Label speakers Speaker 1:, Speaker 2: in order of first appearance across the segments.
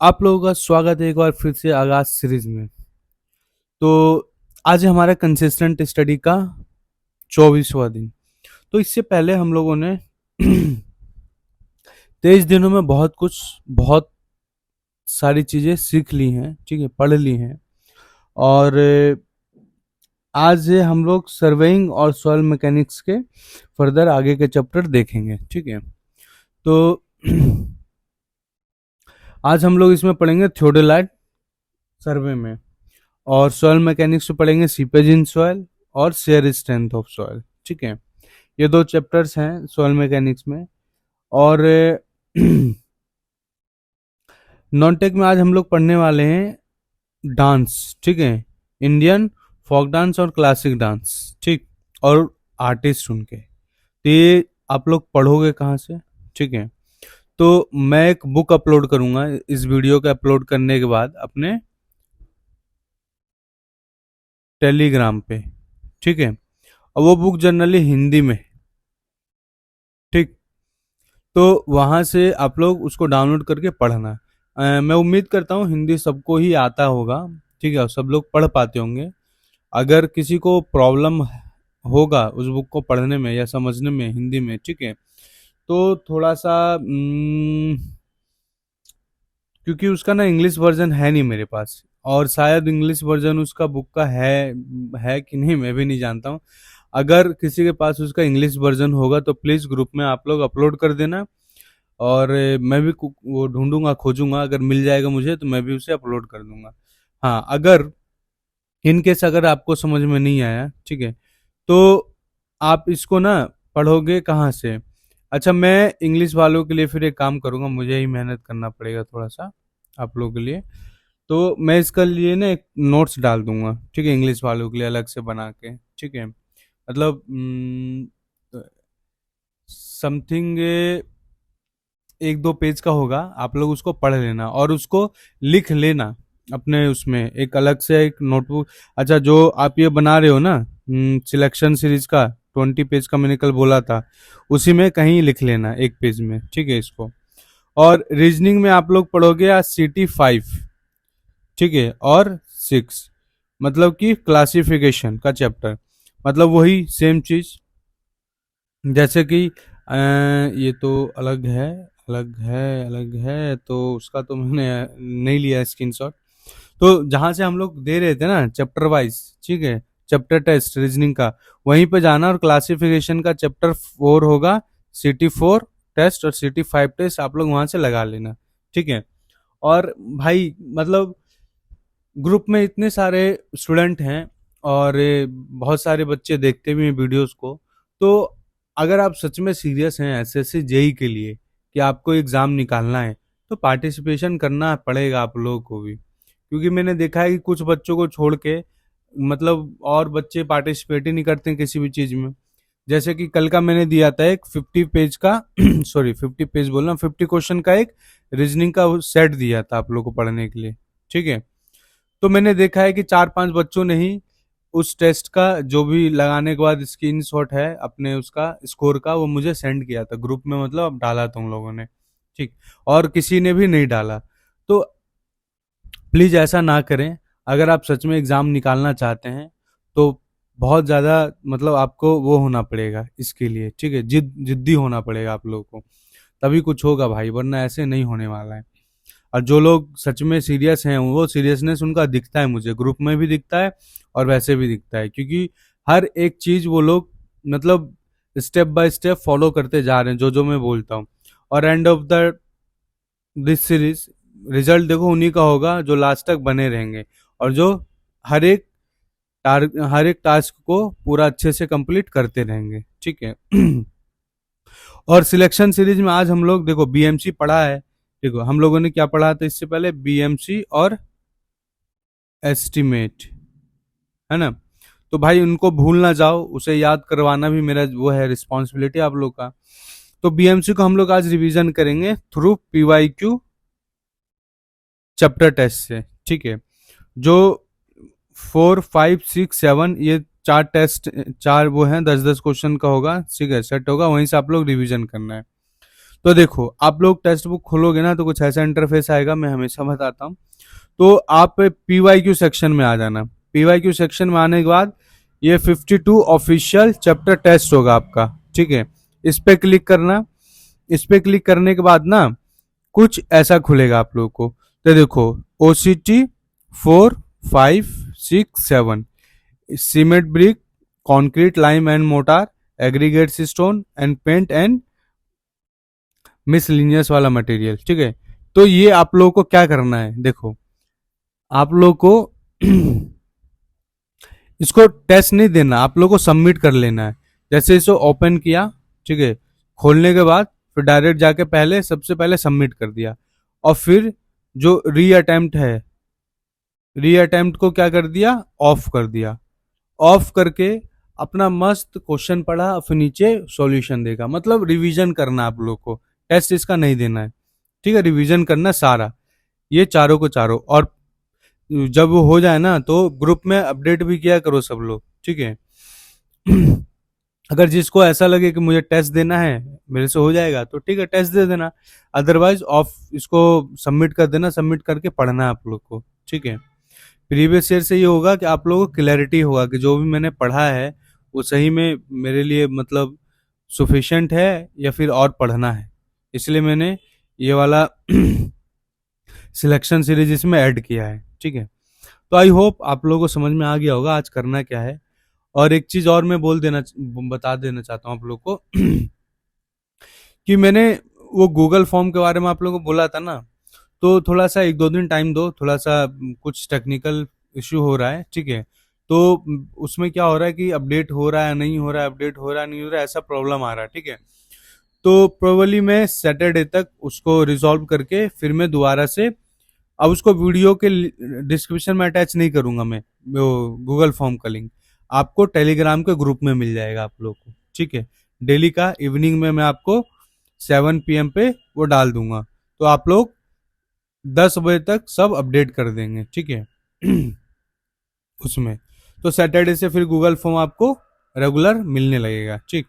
Speaker 1: आप लोगों का स्वागत है एक बार फिर से आगाज सीरीज में। तो आज है हमारा कंसिस्टेंट स्टडी का 24वां दिन। तो इससे पहले हम लोगों ने 23 दिनों में बहुत सारी चीजें सीख ली हैं, ठीक है, पढ़ ली हैं। और आज हम लोग सर्वेइंग और सॉइल मैकेनिक्स के फर्दर आगे के चैप्टर देखेंगे, ठीक है। तो आज हम लोग इसमें पढ़ेंगे थियोडोलाइट सर्वे में, और सॉइल मैकेनिक्स में पढ़ेंगे सीपेज इन सॉइल और शेयर स्ट्रेंथ ऑफ सॉइल, ठीक है। ये दो चैप्टर्स हैं सॉइल मैकेनिक्स में। और नॉन टेक में आज हम लोग पढ़ने वाले हैं डांस, ठीक है, इंडियन फोक डांस और क्लासिक डांस, ठीक, और आर्टिस्ट उनके। तो ये आप लोग पढ़ोगे कहाँ से, ठीक है। तो मैं एक बुक अपलोड करूंगा इस वीडियो के अपलोड करने के बाद अपने टेलीग्राम पे, ठीक है। और वो बुक जनरली हिंदी में, ठीक। तो वहां से आप लोग उसको डाउनलोड करके पढ़ना। मैं उम्मीद करता हूँ हिंदी सबको ही आता होगा, ठीक है, और सब लोग पढ़ पाते होंगे। अगर किसी को प्रॉब्लम होगा उस बुक को पढ़ने में या समझने में हिंदी में, ठीक है, तो थोड़ा सा क्योंकि उसका ना इंग्लिश वर्जन है नहीं मेरे पास, और शायद इंग्लिश वर्जन उसका बुक का है कि नहीं मैं भी नहीं जानता हूँ। अगर किसी के पास उसका इंग्लिश वर्जन होगा तो प्लीज़ ग्रुप में आप लोग अपलोड कर देना, और मैं भी वो ढूंढूंगा, खोजूंगा, अगर मिल जाएगा मुझे तो मैं भी उसे अपलोड कर दूंगा। हाँ, अगर इन केस अगर आपको समझ में नहीं आया, ठीक है, तो आप इसको ना पढ़ोगे कहाँ से। अच्छा, मैं इंग्लिश वालों के लिए फिर एक काम करूंगा, मुझे ही मेहनत करना पड़ेगा थोड़ा सा आप लोगों के लिए। तो मैं इसका लिए ना एक नोट्स डाल दूंगा, ठीक है, इंग्लिश वालों के लिए अलग से बना के, ठीक है। मतलब समथिंग 1-2 पेज का होगा, आप लोग उसको पढ़ लेना और उसको लिख लेना अपने उसमें एक अलग से एक नोटबुक। अच्छा, जो आप ये बना रहे हो ना सिलेक्शन सीरीज का 20 पेज का मैंने कल बोला था, उसी में कहीं लिख लेना एक पेज में, ठीक है, इसको। और रीजनिंग में आप लोग पढ़ोगे आज CT5, ठीक है, और 6, मतलब कि क्लासिफिकेशन का चैप्टर, मतलब वही सेम चीज। जैसे कि ये तो अलग है, अलग है, तो उसका तो मैंने नहीं लिया स्क्रीनशॉट। तो जहां से हम लोग दे रहे थे ना चैप्टर वाइज, ठीक है, चैप्टर टेस्ट रीजनिंग का, वहीं पे जाना, और क्लासिफिकेशन का चैप्टर 4 होगा, CT4 टेस्ट और CT5 टेस्ट आप लोग वहां से लगा लेना, ठीक है। और भाई मतलब ग्रुप में इतने सारे स्टूडेंट हैं, और बहुत सारे बच्चे देखते भी हैं वीडियोस को। तो अगर आप सच में सीरियस हैं SSC जेई के लिए कि आपको एग्ज़ाम निकालना है, तो पार्टिसिपेशन करना पड़ेगा आप लोगों को भी, क्योंकि मैंने देखा है कि कुछ बच्चों को छोड़ के मतलब और बच्चे पार्टिसिपेट ही नहीं करते हैं किसी भी चीज़ में। जैसे कि कल का मैंने दिया था एक 50 पेज का सॉरी 50 पेज बोल रहा हूँ, 50 क्वेश्चन का एक रीजनिंग का सेट दिया था आप लोगों को पढ़ने के लिए, ठीक है। तो मैंने देखा है कि 4-5 बच्चों ने ही उस टेस्ट का जो भी लगाने के बाद स्क्रीनशॉट है अपने उसका स्कोर का, वो मुझे सेंड किया था ग्रुप में, मतलब डाला था उन लोगों ने, ठीक, और किसी ने भी नहीं डाला। तो प्लीज ऐसा ना करें। अगर आप सच में एग्जाम निकालना चाहते हैं तो बहुत ज्यादा मतलब आपको वो होना पड़ेगा इसके लिए, ठीक है, जिद्दी होना पड़ेगा आप लोगों को, तभी कुछ होगा भाई, वरना ऐसे नहीं होने वाला है। और जो लोग सच में सीरियस हैं वो सीरियसनेस उनका दिखता है, मुझे ग्रुप में भी दिखता है और वैसे भी दिखता है, क्योंकि हर एक चीज वो लोग मतलब स्टेप बाय स्टेप फॉलो करते जा रहे हैं जो जो मैं बोलता हूँ। और end of the this series result देखो उन्हीं का होगा जो लास्ट तक बने रहेंगे, और जो हर एक हर एक टास्क को पूरा अच्छे से कंप्लीट करते रहेंगे, ठीक है। और सिलेक्शन सीरीज में आज हम लोग देखो BMC पढ़ा है, देखो हम लोगों ने क्या पढ़ा था इससे पहले, BMC और एस्टिमेट, है ना। तो भाई उनको भूल ना जाओ, उसे याद करवाना भी मेरा वो है रिस्पॉन्सिबिलिटी आप लोग का। तो BMC को हम लोग आज रिवीजन करेंगे थ्रू PYQ चैप्टर टेस्ट से, ठीक है। जो 4, 5, 6, 7 ये 4 टेस्ट, 4 वो हैं, 10-10 क्वेश्चन का होगा, ठीक है, सेट होगा, वहीं से आप लोग रिवीजन करना है। तो देखो आप लोग टेक्स्ट बुक खोलोगे ना तो कुछ ऐसा इंटरफेस आएगा, मैं हमेशा बताता हूँ। तो आप पीवाईक्यू सेक्शन में आ जाना। पीवाईक्यू सेक्शन में आने के बाद ये 52 ऑफिशियल चैप्टर टेस्ट होगा आपका, ठीक है। इस पे क्लिक करना। इस पे क्लिक करने के बाद ना कुछ ऐसा खुलेगा आप लोगों को। तो देखो OCT 4, 5, 6, 7, cement brick, concrete, lime and mortar, aggregates, stone and paint and miscellaneous वाला मटेरियल, ठीक है। तो ये आप लोगों को क्या करना है, देखो आप लोगों को इसको टेस्ट नहीं देना, आप लोगों को सबमिट कर लेना है। जैसे इसको ओपन किया, ठीक है, खोलने के बाद फिर डायरेक्ट जाके पहले सबसे पहले सबमिट कर दिया, और फिर जो री अटेम्प्ट है, री अटेम्प्ट को क्या कर दिया, ऑफ कर दिया। ऑफ करके अपना मस्त क्वेश्चन पढ़ा, फिर नीचे सॉल्यूशन देगा। मतलब रिवीजन करना आप लोग को, टेस्ट इसका नहीं देना है, ठीक है। रिवीजन करना सारा, ये चारों को चारों। और जब वो हो जाए ना तो ग्रुप में अपडेट भी किया करो सब लोग, ठीक है। अगर जिसको ऐसा लगे कि मुझे टेस्ट देना है, मेरे से हो जाएगा, तो ठीक है टेस्ट दे देना। अदरवाइज ऑफ इसको सबमिट कर देना। सबमिट करके पढ़ना है आप लोग को, ठीक है। प्रीवियस ईयर से ये होगा कि आप लोगों को क्लैरिटी होगा कि जो भी मैंने पढ़ा है वो सही में मेरे लिए मतलब सफिशिएंट है या फिर और पढ़ना है। इसलिए मैंने ये वाला सिलेक्शन सीरीज इसमें ऐड किया है, ठीक है। तो आई होप आप लोगों को समझ में आ गया होगा आज करना क्या है। और एक चीज और मैं बता देना चाहता हूँ आप लोग को कि मैंने वो गूगल फॉर्म के बारे में आप लोगों को बोला था ना, तो थोड़ा सा 1-2 दिन टाइम दो। थोड़ा सा कुछ टेक्निकल इश्यू हो रहा है, ठीक है। तो उसमें क्या हो रहा है कि अपडेट हो रहा है नहीं हो रहा है, अपडेट हो रहा है नहीं हो रहा है, ऐसा प्रॉब्लम आ रहा है, ठीक है। तो प्रोबेबली मैं सैटरडे तक उसको रिजॉल्व करके फिर मैं दोबारा से, अब उसको वीडियो के डिस्क्रिप्शन में अटैच नहीं करूंगा मैं, वो गूगल फॉर्म का लिंक आपको टेलीग्राम के ग्रुप में मिल जाएगा आप लोग को, ठीक है। डेली का इवनिंग में मैं आपको 7 PM पे वो डाल दूंगा, तो आप लोग 10 बजे तक सब अपडेट कर देंगे, ठीक है। उसमें तो सैटरडे से फिर गूगल फॉर्म आपको रेगुलर मिलने लगेगा, ठीक।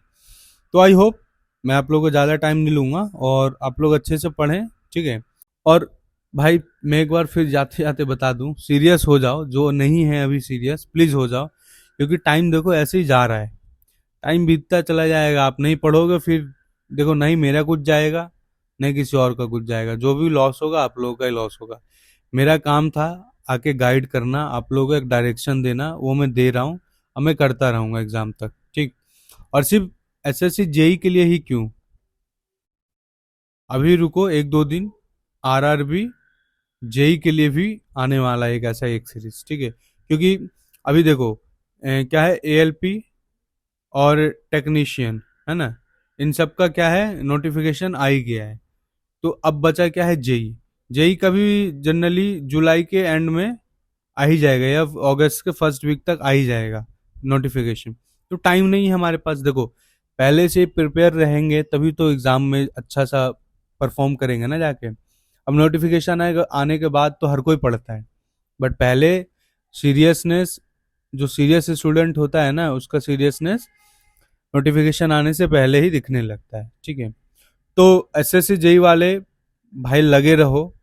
Speaker 1: तो आई होप मैं आप लोगों को ज़्यादा टाइम नहीं लूंगा और आप लोग अच्छे से पढ़ें, ठीक है। और भाई मैं एक बार फिर जाते जाते बता दूं, सीरियस हो जाओ, जो नहीं है अभी सीरियस प्लीज़ हो जाओ, क्योंकि टाइम देखो ऐसे ही जा रहा है। टाइम बीतता चला जाएगा, आप नहीं पढ़ोगे फिर देखो नहीं मेरा कुछ जाएगा नहीं किसी और का कुछ जाएगा, जो भी लॉस होगा आप लोगों का ही लॉस होगा। मेरा काम था आके गाइड करना, आप लोगों को एक डायरेक्शन देना, वो मैं दे रहा हूँ और मैं करता रहूंगा एग्जाम तक, ठीक। और सिर्फ SSC जेई के लिए ही क्यों, अभी रुको 1-2 दिन, RRB जेई के लिए भी आने वाला है एक ऐसा एक सीरीज, ठीक है। क्योंकि अभी देखो क्या है, ALP और टेक्नीशियन है ना, इन सब का क्या है नोटिफिकेशन आ ही गया है। तो अब बचा क्या है, जेई। जेई का भी जनरली जुलाई के एंड में आ ही जाएगा या अगस्त के फर्स्ट वीक तक आ ही जाएगा नोटिफिकेशन। तो टाइम नहीं है हमारे पास, देखो पहले से प्रिपेयर रहेंगे तभी तो एग्जाम में अच्छा सा परफॉर्म करेंगे ना जाके। अब नोटिफिकेशन आने के बाद तो हर कोई पढ़ता है, बट पहले सीरियसनेस, जो सीरियस स्टूडेंट होता है ना उसका सीरियसनेस नोटिफिकेशन आने से पहले ही दिखने लगता है, ठीक है। तो SSC जेई वाले भाई लगे रहो,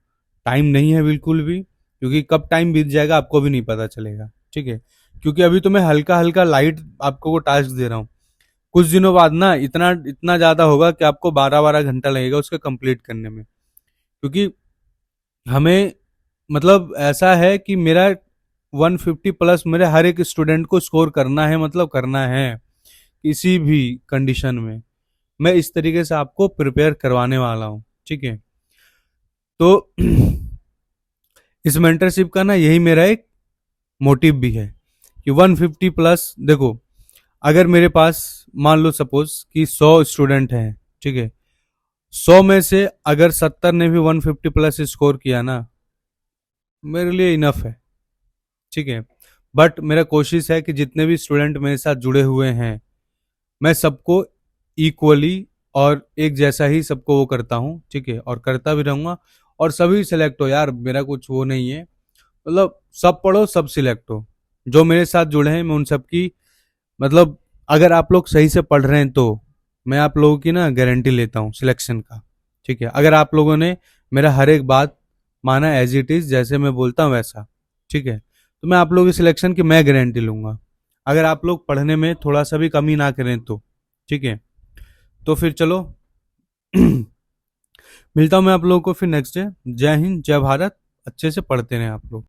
Speaker 1: टाइम नहीं है बिल्कुल भी, क्योंकि कब टाइम बीत जाएगा आपको भी नहीं पता चलेगा, ठीक है। क्योंकि अभी तो मैं हल्का हल्का लाइट आपको को टास्क दे रहा हूँ, कुछ दिनों बाद ना इतना इतना ज्यादा होगा कि आपको 12-12 घंटा लगेगा उसके कंप्लीट करने में। क्योंकि हमें मतलब ऐसा है कि मेरा 150 प्लस मेरे हर एक स्टूडेंट को स्कोर करना है, मतलब करना है किसी भी कंडीशन में। मैं इस तरीके से आपको प्रिपेयर करवाने वाला हूँ, ठीक है। तो इस मेंटरशिप का ना यही मेरा एक मोटिव भी है कि 150 प्लस, देखो अगर मेरे पास मान लो सपोज कि 100 स्टूडेंट हैं, ठीक है, 100 में से अगर 70 ने भी 150 प्लस स्कोर किया ना, मेरे लिए इनफ है, ठीक है। बट मेरा कोशिश है कि जितने भी स्टूडेंट मेरे साथ जुड़े हुए हैं मैं सबको इक्वली और एक जैसा ही सबको वो करता हूँ, ठीक है, और करता भी रहूंगा। और सभी सिलेक्ट हो यार, मेरा कुछ वो नहीं है, मतलब सब पढ़ो सब सिलेक्ट हो। जो मेरे साथ जुड़े हैं मैं उन सब की, मतलब अगर आप लोग सही से पढ़ रहे हैं तो मैं आप लोगों की ना गारंटी लेता हूँ सिलेक्शन का, ठीक है, अगर आप लोगों ने मेरा हर एक बात माना एज इट इज, जैसे मैं बोलता हूँ वैसा, ठीक है, तो मैं आप लोगों की सिलेक्शन की मैं गारंटी लूंगा। अगर आप लोग पढ़ने में थोड़ा सा भी कमी ना करें तो, ठीक है, तो फिर चलो मिलता हूँ मैं आप लोगों को फिर नेक्स्ट डे। जय हिंद, जय भारत, अच्छे से पढ़ते रहें आप लोग।